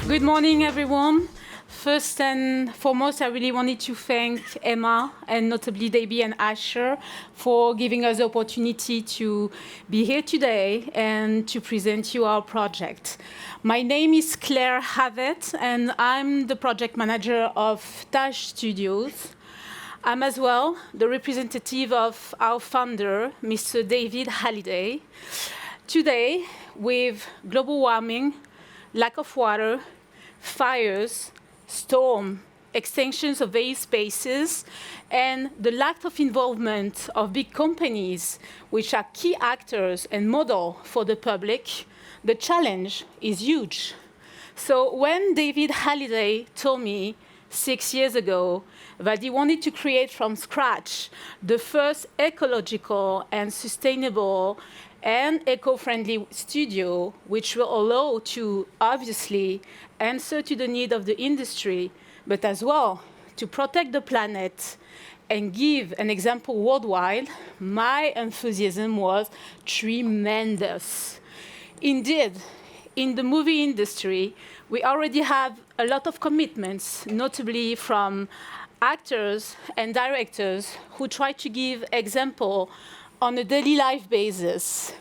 Good morning, everyone. First and foremost, I really wanted to thank Emma and notably Debbie and Asher for giving us the opportunity to be here today and to present you our project. My name is Claire Havet, and I'm the project manager of Tage Studios. I'm as well the representative of our founder, Mr. David Halliday. Today, with global warming, lack of water, fires, storm, extinctions of vast spaces, and the lack of involvement of big companies, which are key actors and model for the public, the challenge is huge. So when David Halliday told me 6 years ago that he wanted to create from scratch the first ecological and sustainable and eco-friendly studio, which will allow to obviously answer to the need of the industry, but as well to protect the planet and give an example worldwide, my enthusiasm was tremendous. Indeed, in the movie industry, we already have a lot of commitments, notably from actors and directors who try to give example on a daily life basis,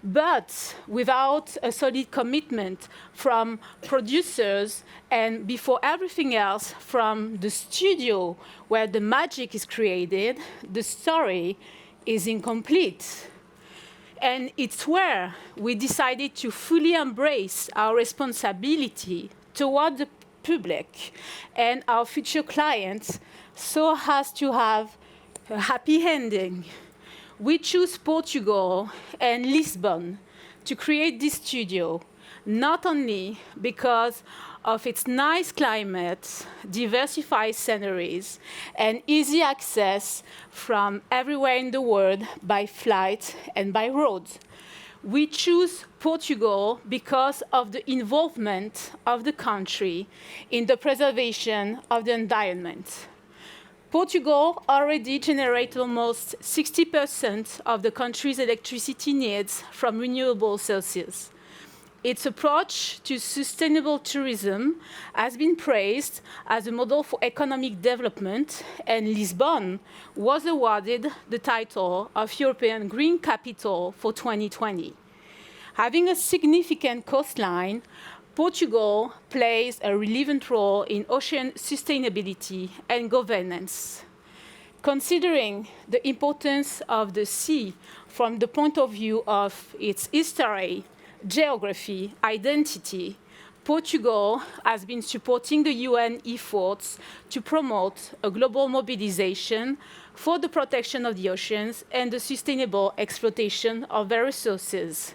but without a solid commitment from producers and, before everything else, from the studio where the magic is created, the story is incomplete. And it's where we decided to fully embrace our responsibility toward the public and our future clients so as to have a happy ending. We choose Portugal and Lisbon to create this studio, not only because of its nice climate, diversified sceneries, and easy access from everywhere in the world by flight and by road. We choose Portugal because of the involvement of the country in the preservation of the environment. Portugal already generates almost 60% of the country's electricity needs from renewable sources. Its approach to sustainable tourism has been praised as a model for economic development, and Lisbon was awarded the title of European Green Capital for 2020. Having a significant coastline, Portugal plays a relevant role in ocean sustainability and governance. Considering the importance of the sea from the point of view of its history, geography, identity, Portugal has been supporting the UN efforts to promote a global mobilization for the protection of the oceans and the sustainable exploitation of their resources.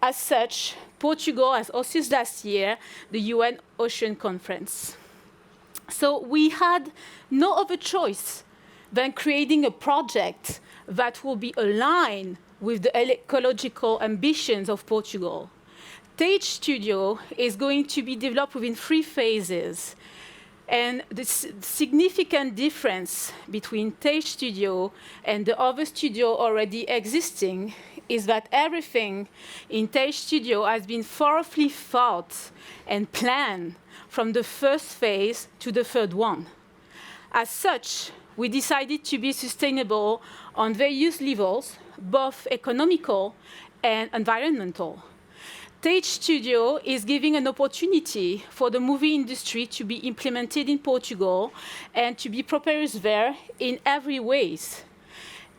As such, Portugal has hosted last year the UN Ocean Conference. So we had no other choice than creating a project that will be aligned with the ecological ambitions of Portugal. Tage Studio is going to be developed within 3 phases. And the significant difference between Tage Studio and the other studio already existing is that everything in Tage Studio has been thoroughly thought and planned from the first phase to the third one. As such, we decided to be sustainable on various levels, both economical and environmental. Tage Studio is giving an opportunity for the movie industry to be implemented in Portugal and to be proposed there in every ways.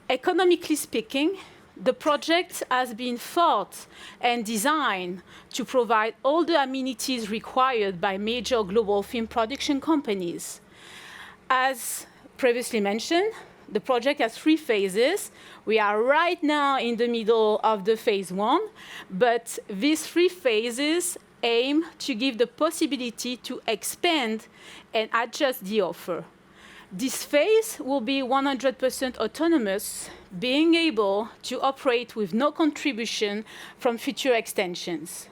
Economically speaking, the project has been thought and designed to provide all the amenities required by major global film production companies. As previously mentioned, the project has 3 phases. We are right now in the middle of the phase 1, but these 3 phases aim to give the possibility to expand and adjust the offer. This phase will be 100% autonomous, being able to operate with no contribution from future extensions.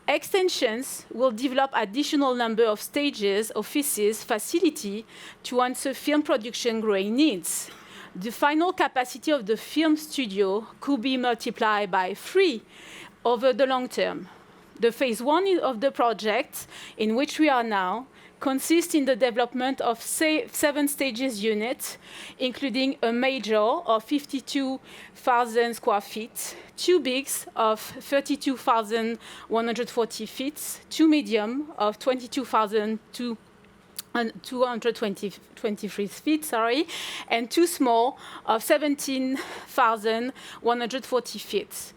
Extensions will develop additional number of stages, offices, facility to answer film production growing needs. the final capacity of the film studio could be multiplied by 3 over the long term. The phase 1 of the project, in which we are now, consists in the development of 7 stages units, including a major of 52,000 square feet, 2 bigs of 32,140 feet, 2 medium of 22,223 feet, and 2 small of 17,140 feet.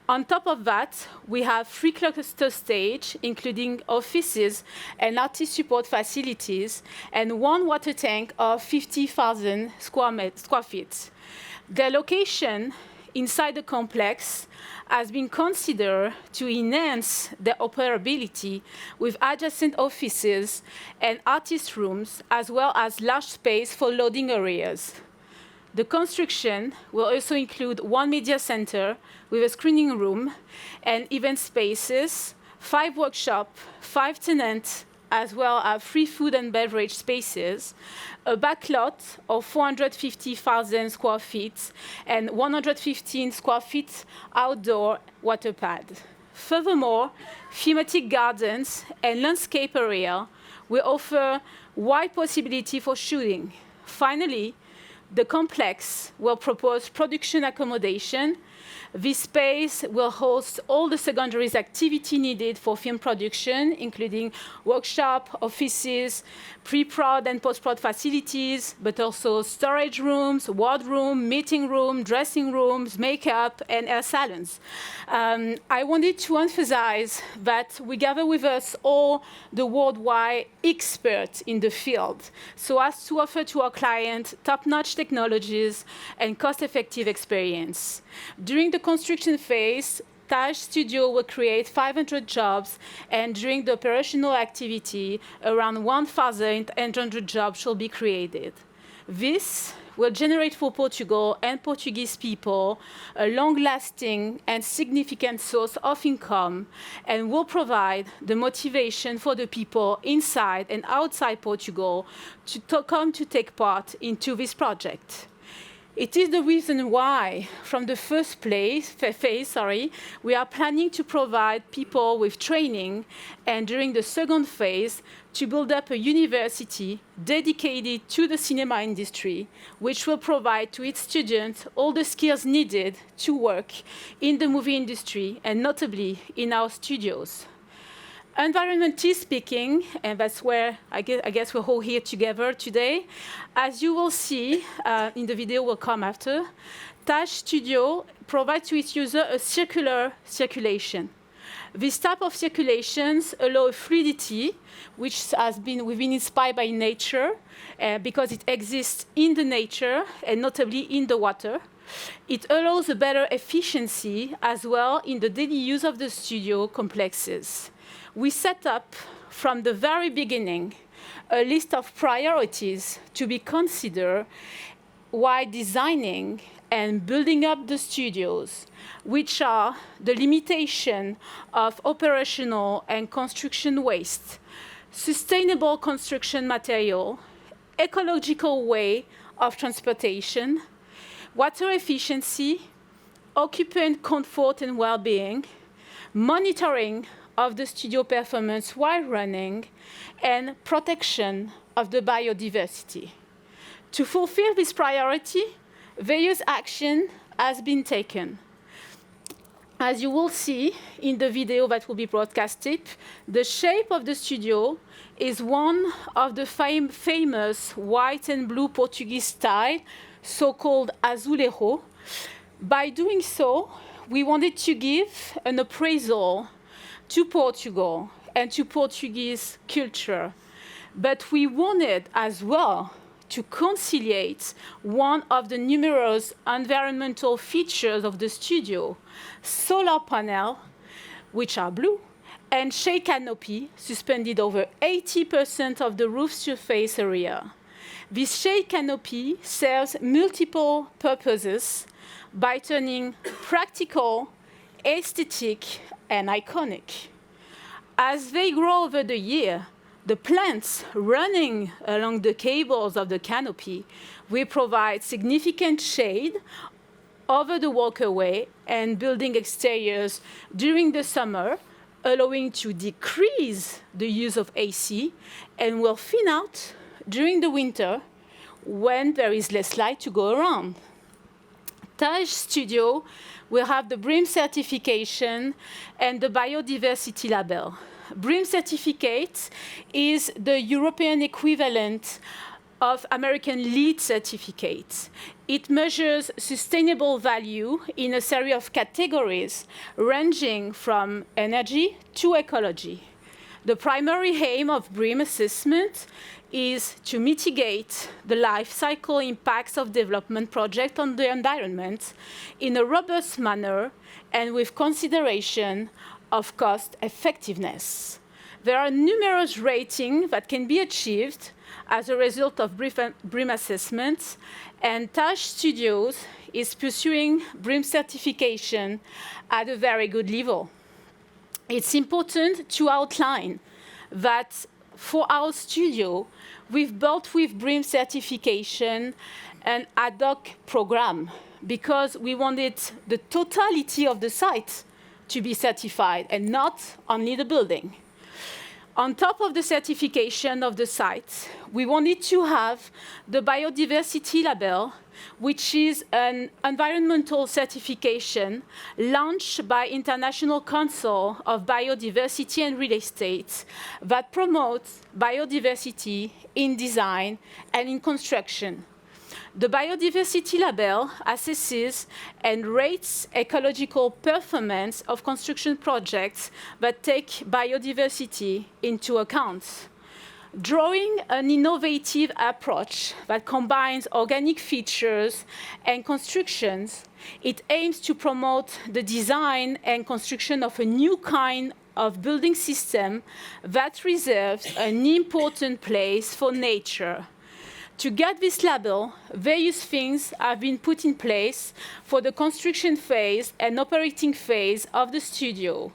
On top of that, we have 3 cluster stages, including offices and artist support facilities, and 1 water tank of 50,000 square feet. Their location inside the complex has been considered to enhance their operability with adjacent offices and artist rooms, as well as large space for loading areas. The construction will also include 1 media center with a screening room and event spaces, 5 workshops, 5 tenants, as well as 3 food and beverage spaces, a backlot of 450,000 square feet, and 115 square feet outdoor water pad. Furthermore, thematic gardens and landscape area will offer wide possibility for shooting. Finally, the complex will propose production accommodation. This space will host all the secondary activity needed for film production, including workshop, offices, pre-prod and post-prod facilities, but also storage rooms, wardroom, meeting room, dressing rooms, makeup, and hair salons. I wanted to emphasize that we gather with us all the worldwide experts in the field, so as to offer to our clients top-notch technologies and cost-effective experience. During the construction phase, Tage Studio will create 500 jobs, and during the operational activity, around 1,800 jobs shall be created. This will generate for Portugal and Portuguese people a long-lasting and significant source of income, and will provide the motivation for the people inside and outside Portugal to come to take part into this project. It is the reason why, from the first phase, we are planning to provide people with training, and during the second phase, to build up a university dedicated to the cinema industry, which will provide to its students all the skills needed to work in the movie industry, and notably in our studios. Environmentally speaking, and that's where I guess we're all here together today, as you will see in the video will come after, Tage Studio provides to its user a circular circulation. This type of circulations allow fluidity, which we've been inspired by nature, because it exists in the nature, and notably in the water. It allows a better efficiency as well in the daily use of the studio complexes. We set up, from the very beginning, a list of priorities to be considered while designing and building up the studios, which are the limitation of operational and construction waste, sustainable construction material, ecological way of transportation, water efficiency, occupant comfort and well-being, monitoring of the studio performance while running, and protection of the biodiversity. To fulfill this priority, various action has been taken. As you will see in the video that will be broadcasted, the shape of the studio is one of the famous white and blue Portuguese style, so-called azulejo. By doing so, we wanted to give an appraisal to Portugal and to Portuguese culture. But we wanted as well to conciliate one of the numerous environmental features of the studio, solar panel, which are blue, and shade canopy suspended over 80% of the roof surface area. This shade canopy serves multiple purposes by turning practical, aesthetic, and iconic. As they grow over the year, the plants running along the cables of the canopy will provide significant shade over the walkway and building exteriors during the summer, allowing to decrease the use of AC, and will thin out during the winter when there is less light to go around. Tage Studio will have the BREEAM certification and the biodiversity label. BREEAM certificate is the European equivalent of American LEED certificate. It measures sustainable value in a series of categories ranging from energy to ecology. The primary aim of BREEAM assessment is to mitigate the life cycle impacts of development projects on the environment in a robust manner and with consideration of cost effectiveness. There are numerous ratings that can be achieved as a result of BREEAM assessments, and Tage Studios is pursuing BREEAM certification at a very good level. It's important to outline that for our studio, we've built with BREEAM certification an ad hoc program because we wanted the totality of the site to be certified and not only the building. On top of the certification of the site, we wanted to have the biodiversity label, which is an environmental certification launched by International Council of Biodiversity and Real Estate that promotes biodiversity in design and in construction. The biodiversity label assesses and rates ecological performance of construction projects that take biodiversity into account. Drawing an innovative approach that combines organic features and constructions, it aims to promote the design and construction of a new kind of building system that reserves an important place for nature. To get this label, various things have been put in place for the construction phase and operating phase of the studio.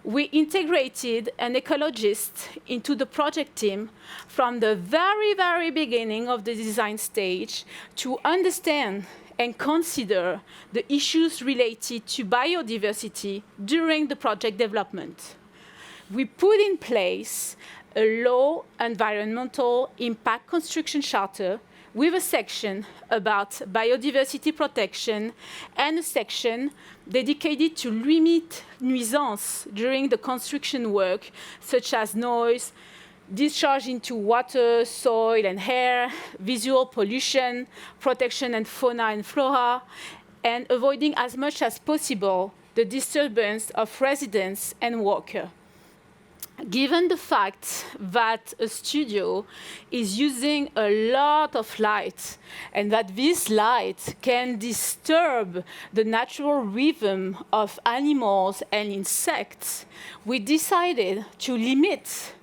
We integrated an ecologist into the project team from the very, very beginning of the design stage to understand and consider the issues related to biodiversity during the project development. We put in place a low environmental impact construction charter with a section about biodiversity protection and a section dedicated to limit nuisance during the construction work, such as noise, discharge into water, soil, and air, visual pollution, protection and fauna and flora, and avoiding as much as possible the disturbance of residents and workers. Given the fact that a studio is using a lot of light and that this light can disturb the natural rhythm of animals and insects, we decided to limit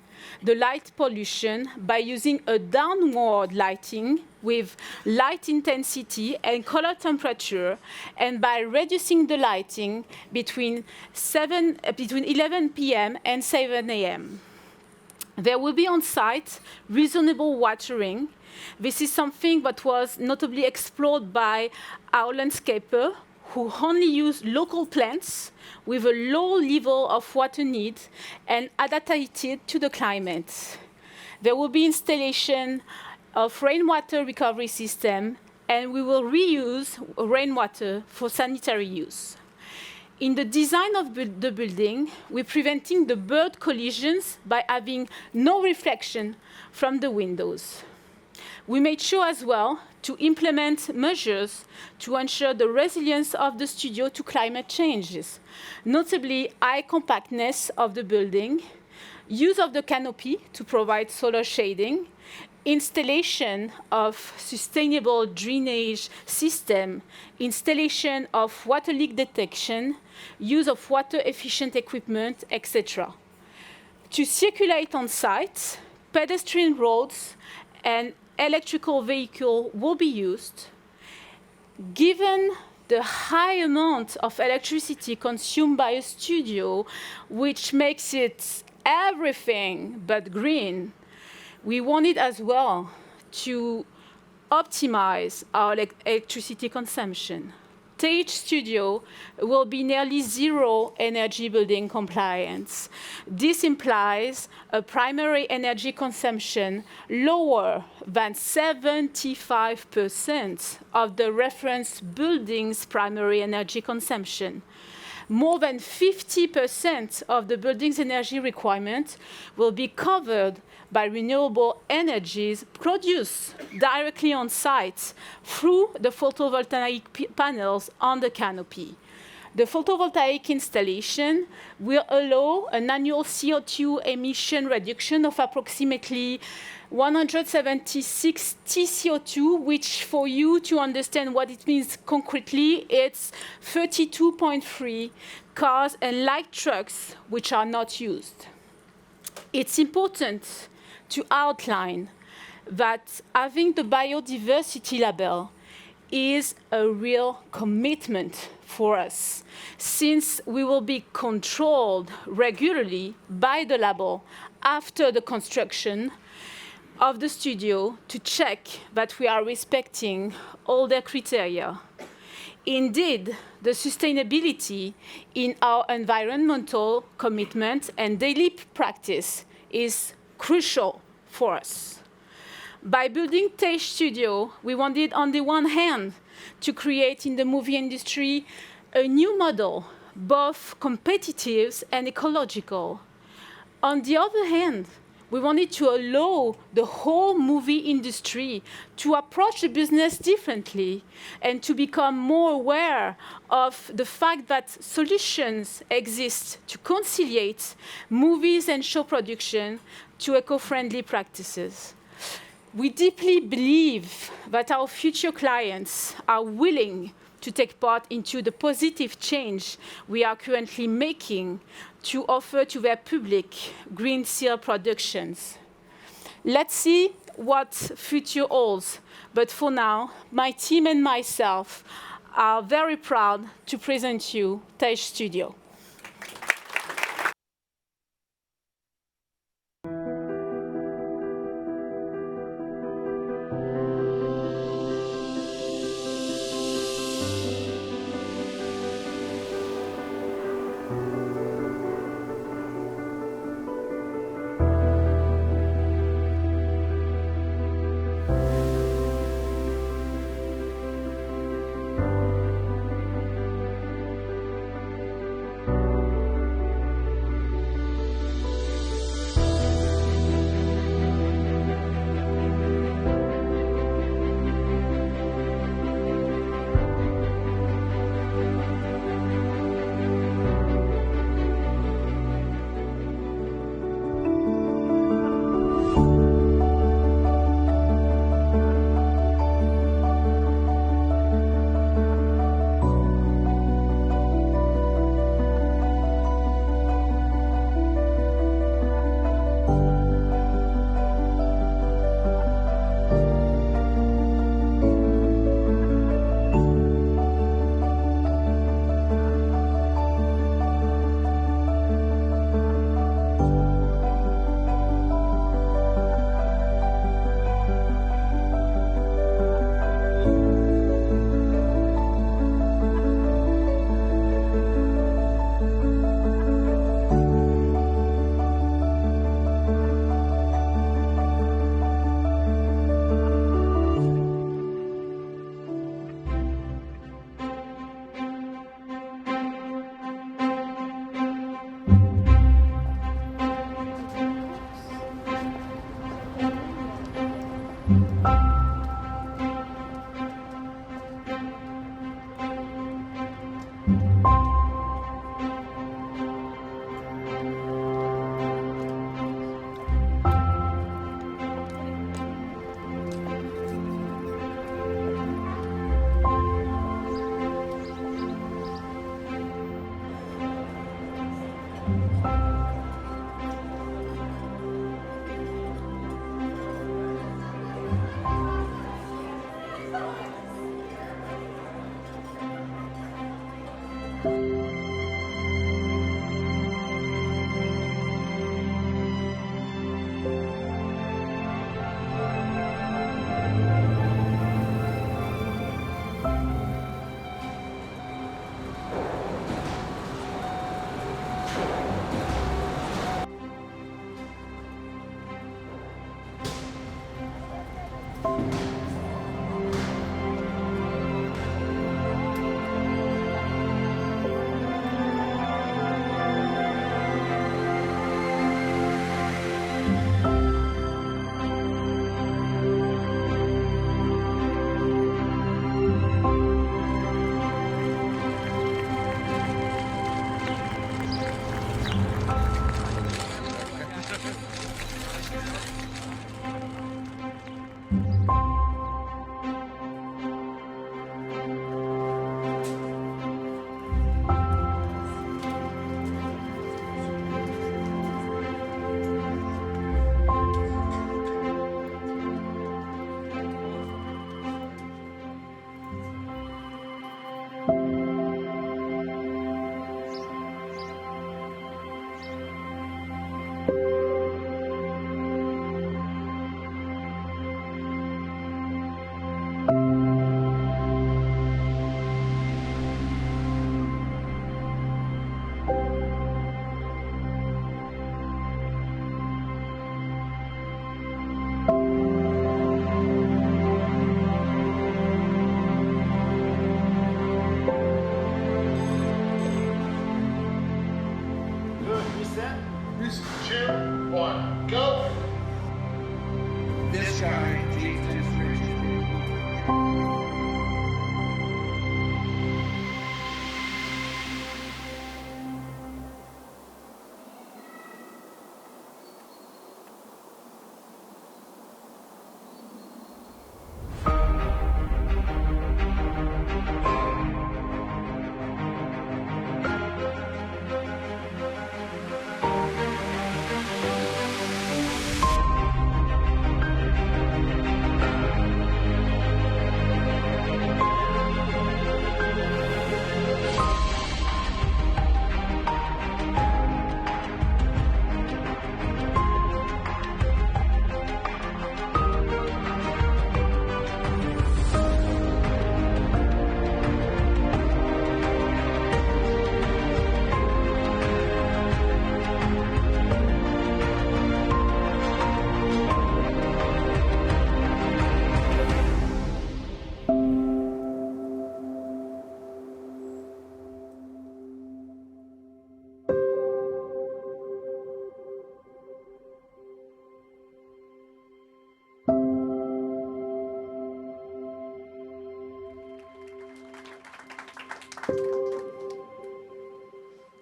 the light pollution by using a downward lighting with light intensity and color temperature, and by reducing the lighting between 11 p.m. and 7 a.m. There will be on-site reasonable watering. This is something that was notably explored by our landscaper, who only use local plants with a low level of water need and adapted to the climate. There will be installation of rainwater recovery system, and we will reuse rainwater for sanitary use. In the design of the building, we're preventing the bird collisions by having no reflection from the windows. We made sure as well to implement measures to ensure the resilience of the studio to climate changes, notably high compactness of the building, use of the canopy to provide solar shading, installation of sustainable drainage system, installation of water leak detection, use of water-efficient equipment, etc. To circulate on site, pedestrian roads and electrical vehicle will be used. Given the high amount of electricity consumed by a studio, which makes it everything but green, We wanted as well to optimize our electricity consumption. Tage Studio will be nearly zero energy building compliance. This implies a primary energy consumption lower than 75% of the reference building's primary energy consumption. More than 50% of the building's energy requirement will be covered by renewable energies produced directly on site through the photovoltaic panels on the canopy. The photovoltaic installation will allow an annual CO2 emission reduction of approximately 176 TCO2, which for you to understand what it means concretely, it's 32.3 cars and light trucks which are not used. It's important to outline that having the biodiversity label is a real commitment for us, since we will be controlled regularly by the label after the construction of the studio to check that we are respecting all their criteria. Indeed, the sustainability in our environmental commitment and daily practice is crucial for us. By building Tage Studio, we wanted, on the one hand, to create in the movie industry a new model, both competitive and ecological. On the other hand, we wanted to allow the whole movie industry to approach the business differently and to become more aware of the fact that solutions exist to conciliate movies and show production to eco-friendly practices. We deeply believe that our future clients are willing to take part into the positive change we are currently making to offer to their public green seal productions. Let's see what future holds. But for now, my team and myself are very proud to present you Tage Studio. set. 3, 2, 1, go. This guy, Jesus Christ.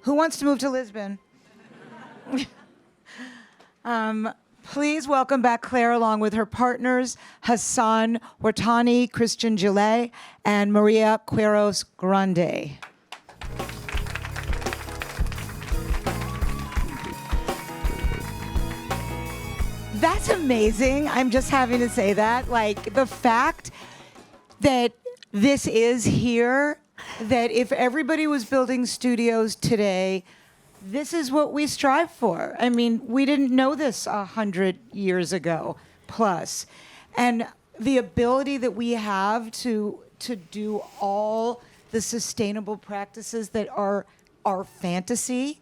Who wants to move to Lisbon? Please welcome back Claire along with her partners, Hassan Hortani, Christian Gillet, and Maria Quiros Grande. That's amazing. I'm just having to say that. Like, the fact that this is here, that if everybody was building studios today, this is what we strive for. I mean, we didn't know this 100 years ago plus. And the ability that we have to do all the sustainable practices that are our fantasy,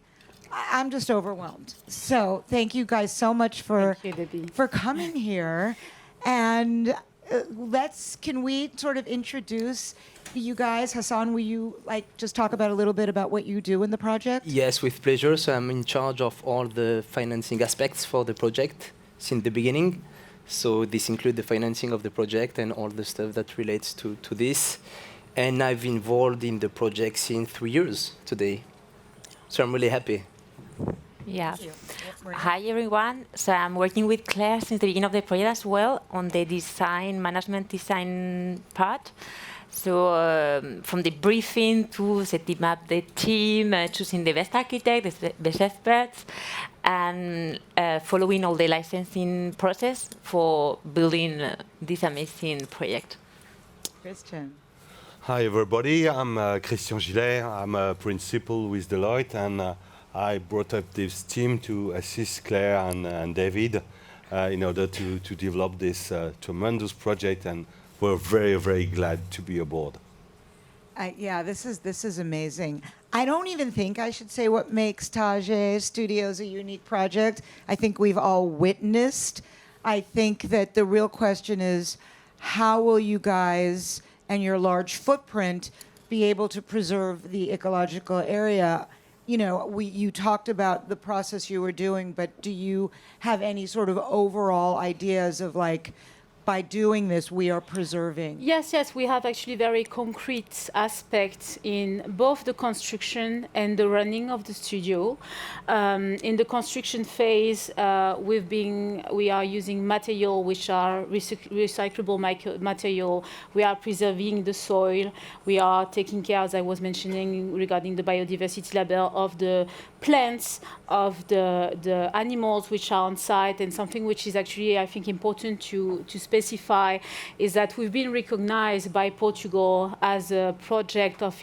I'm just overwhelmed. So thank you guys so much for coming here. And can we sort of introduce you guys? Hassan, will you just talk about a little bit about what you do in the project? Yes, with pleasure. So I'm in charge of all the financing aspects for the project since the beginning. So this includes the financing of the project and all the stuff that relates to this. And I've been involved in the project since 3 years today. So I'm really happy. Yeah. Hi, everyone. So I'm working with Claire since the beginning of the project as well on the management design part. So from the briefing to setting up the team, choosing the best architect, the best experts, and following all the licensing process for building this amazing project. Christian. Hi, everybody. I'm Christian Gillet. I'm a principal with Deloitte, and I brought up this team to assist Claire and David in order to develop this tremendous project, and we're very, very glad to be aboard. Yeah, this is amazing. I don't even think I should say what makes Tage Studios a unique project. I think we've all witnessed. I think that the real question is, how will you guys and your large footprint be able to preserve the ecological area? You know, you talked about the process you were doing, but do you have any sort of overall ideas of by doing this, we are preserving? Yes, we have actually very concrete aspects in both the construction and the running of the studio. In the construction phase, we are using material which are recyclable material. We are preserving the soil. We are taking care, as I was mentioning, regarding the biodiversity label of the plants, of the animals which are on site, and something which is actually, I think, important to specify is that we've been recognized by Portugal as a project of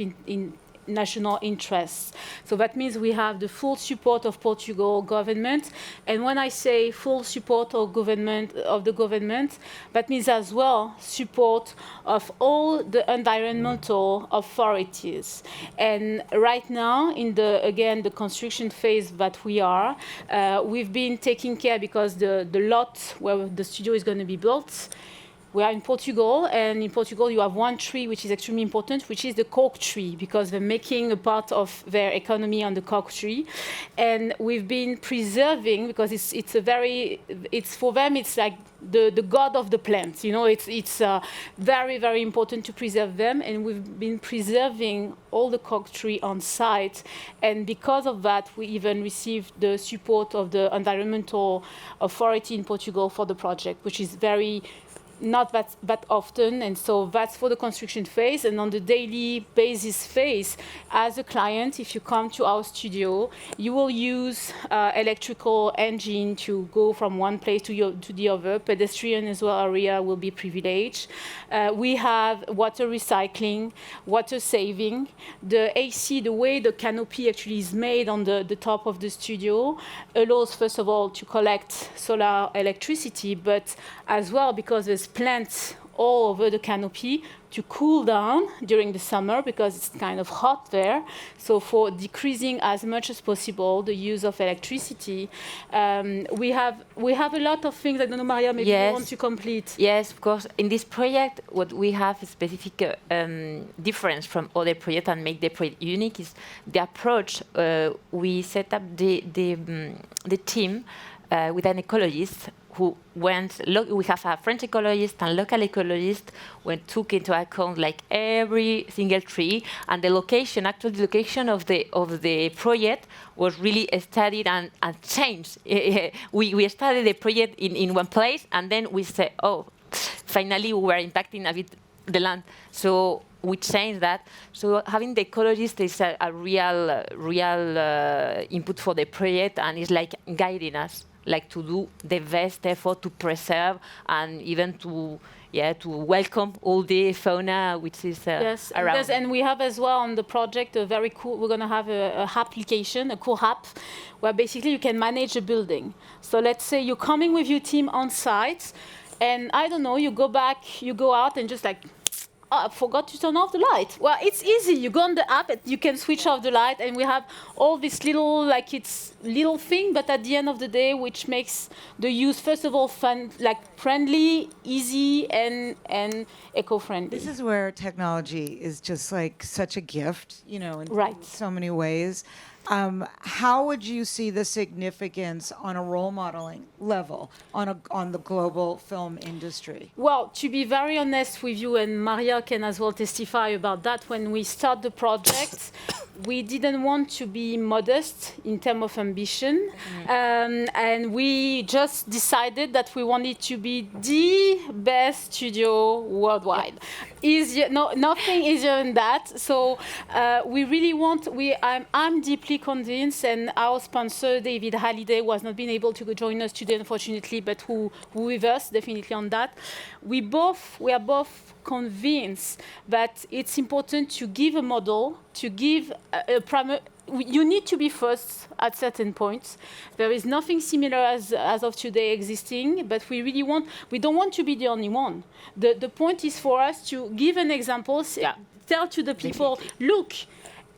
national interests. So that means we have the full support of Portugal government. And when I say full support of the government, that means as well support of all the environmental authorities. And right now, in the construction phase that we are, we've been taking care because the lot where the studio is going to be built, We are in Portugal, and in Portugal you have one tree which is extremely important, which is the cork tree, because they're making a part of their economy on the cork tree. And we've been preserving, because it's for them, it's like the god of the plants. You know, it's very, very important to preserve them, and we've been preserving all the cork tree on site. And because of that, we even received the support of the environmental authority in Portugal for the project, which is very not that often. And so that's for the construction phase. And on the daily basis phase, as a client, if you come to our studio, you will use electrical engine to go from one place to the other. Pedestrian as well area will be privileged. We have water recycling, water saving. The AC, the way the canopy actually is made on the top of the studio, allows, first of all, to collect solar electricity, but as well, because there's plants all over the canopy, to cool down during the summer, because it's kind of hot there. So for decreasing as much as possible the use of electricity, we have a lot of things. I don't know, Maria, maybe you want to complete. Yes, of course. In this project, what we have a specific difference from other projects and make the project unique is the approach. We set up the team with an ecologist who went. We have a French ecologist and local ecologist who took into account like every single tree, and the location. Actually, the location of the project was really studied and changed. We started the project in one place, and then we said, oh, finally we were impacting a bit the land. So we changed that. So having the ecologist is a real input for the project, and it's like guiding us, like to do the best effort to preserve and even to welcome all the fauna which is around. Yes, and we have as well on the project a very cool. We're going to have a application, a cool app, where basically you can manage a building. So let's say you're coming with your team on site, and I don't know, you go out and just like, oh, I forgot to turn off the light. Well, it's easy. You go on the app, you can switch off the light, and we have all this little thing, but at the end of the day, which makes the use, first of all, fun, like friendly, easy, and eco-friendly. This is where technology is just like such a gift, you know, in so many ways. How would you see the significance on a role modeling level on the global film industry? Well, to be very honest with you, and Maria can as well testify about that, when we start the project, we didn't want to be modest in terms of ambition. And we just decided that we wanted to be the best studio worldwide. Nothing easier than that. So we really want, I'm deeply convinced, and our sponsor, David Halliday, was not being able to join us today, unfortunately, but who with us, definitely on that. We are both convinced that it's important to give a model, to give a primary. You need to be first at certain points. There is nothing similar as of today existing, but we don't want to be the only one. The point is for us to give an example, tell to the people, look,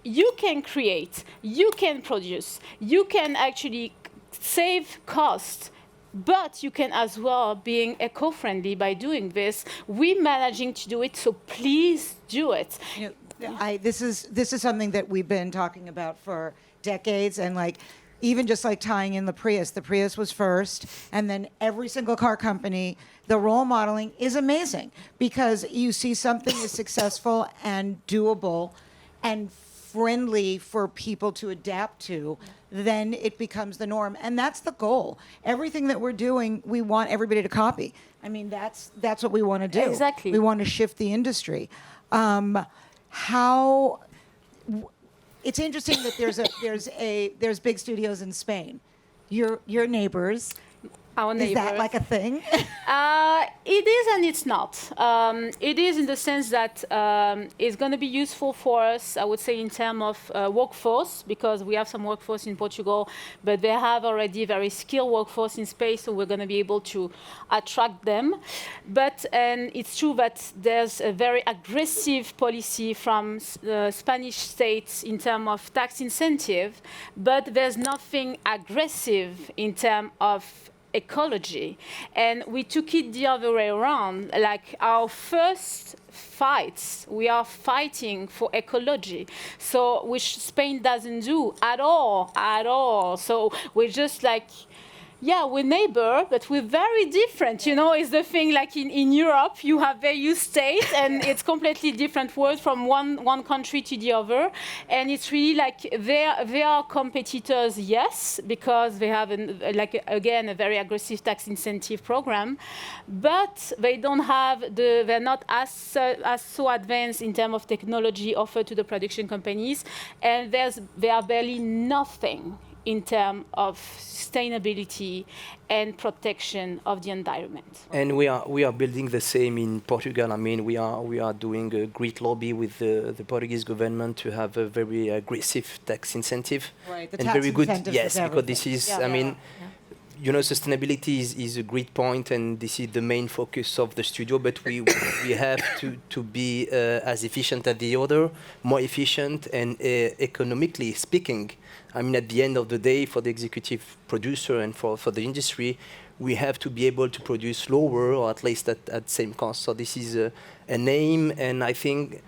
you can create, you can produce, you can actually save costs, but you can as well being eco-friendly by doing this. We're managing to do it, so please do it. You know, this is something that we've been talking about for decades, and like even just like tying in the Prius was first, and then every single car company, the role modeling is amazing because you see something is successful and doable and friendly for people to adapt to, then it becomes the norm. And that's the goal. Everything that we're doing, we want everybody to copy. I mean, that's what we want to do. Exactly. We want to shift the industry. It's interesting that there's big studios in Spain. Your neighbors. Our neighbors. Is that like a thing? It is and it's not. It is in the sense that it's going to be useful for us, I would say, in terms of workforce, because we have some workforce in Portugal, but they have already very skilled workforce in Spain, so we're going to be able to attract them. And it's true that there's a very aggressive policy from Spanish states in terms of tax incentive, but there's nothing aggressive in terms of ecology. And we took it the other way around. Like our first fights, we are fighting for ecology. So which Spain doesn't do at all. So we're just like, yeah, we're neighbor, but we're very different. You know, it's the thing like in Europe, you have various states, and it's completely different words from one country to the other. And it's really like they are competitors, yes, because they have, again, a very aggressive tax incentive program, but they don't have they're not as so advanced in terms of technology offered to the production companies, and there are barely nothing in terms of sustainability and protection of the environment. And we are building the same in Portugal. I mean, we are doing a great lobby with the Portuguese government to have a very aggressive tax incentive. Right, the and tax very good. incentives Yes, is because this is. Yeah. I mean. You know, sustainability is a great point, and this is the main focus of the studio. But we have to be as efficient as the other, more efficient, and economically speaking. I mean, at the end of the day, for the executive producer and for the industry, we have to be able to produce lower, or at least at same cost. So this is an aim, and I think,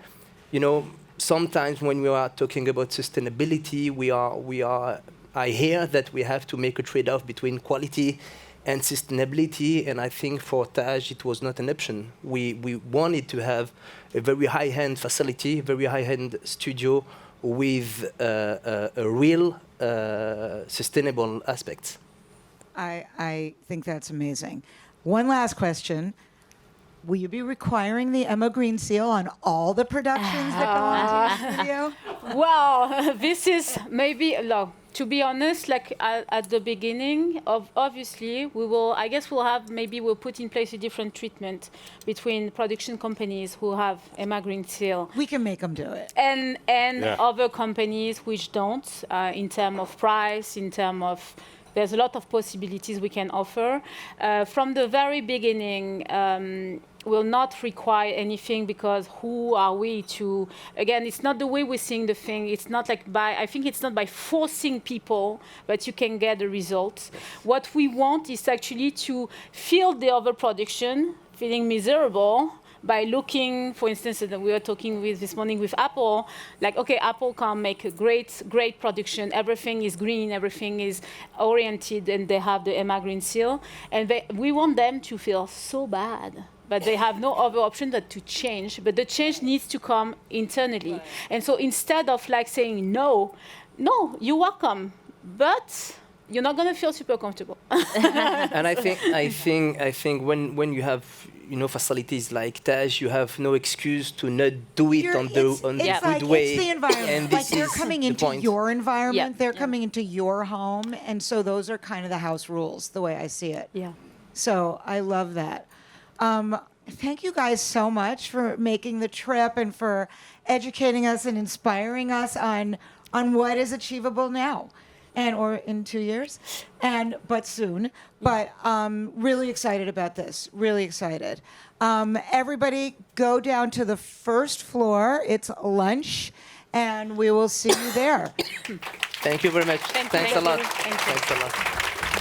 you know, sometimes when we are talking about sustainability, we are. I hear that we have to make a trade-off between quality and sustainability, and I think for Tage it was not an option. We wanted to have a very high-end facility, very high-end studio with a real sustainable aspects. I think that's amazing. One last question. Will you be requiring the Emma Green seal on all the productions that go into your studio? Well, this is maybe to be honest, like at the beginning of obviously we'll put in place a different treatment between production companies who have Emma Green seal We can make them do it. and Yeah. other companies which don't, in terms of price, in terms of there's a lot of possibilities we can offer. From the very beginning, will not require anything, because who are we to, again, it's not the way we're seeing the thing. It's not like I think it's not by forcing people that you can get the results. What we want is actually to feel the overproduction, feeling miserable, by looking, for instance, we were talking this morning with Apple, like, okay, Apple can make a great production. Everything is green, everything is oriented, and they have the Emma Green seal. And we want them to feel so bad, but they have no other option than to change. But the change needs to come internally. Right. And so instead of like saying, no, you're welcome, but you're not going to feel super comfortable. And I think when you have, you know, facilities like Tage, you have no excuse to not do it on the good way. It's the environment. And Like this they're is coming the into point. your environment. Yeah. They're coming into your home, and so those are kind of the house rules, the way I see it. Yeah. So I love that. Thank you guys so much for making the trip and for educating us and inspiring us on what is achievable now. Or in 2 years, but soon. But really excited about this. Really excited. Everybody, go down to the first floor. It's lunch, and we will see you there. Thanks a lot. Thank you. Thanks a lot.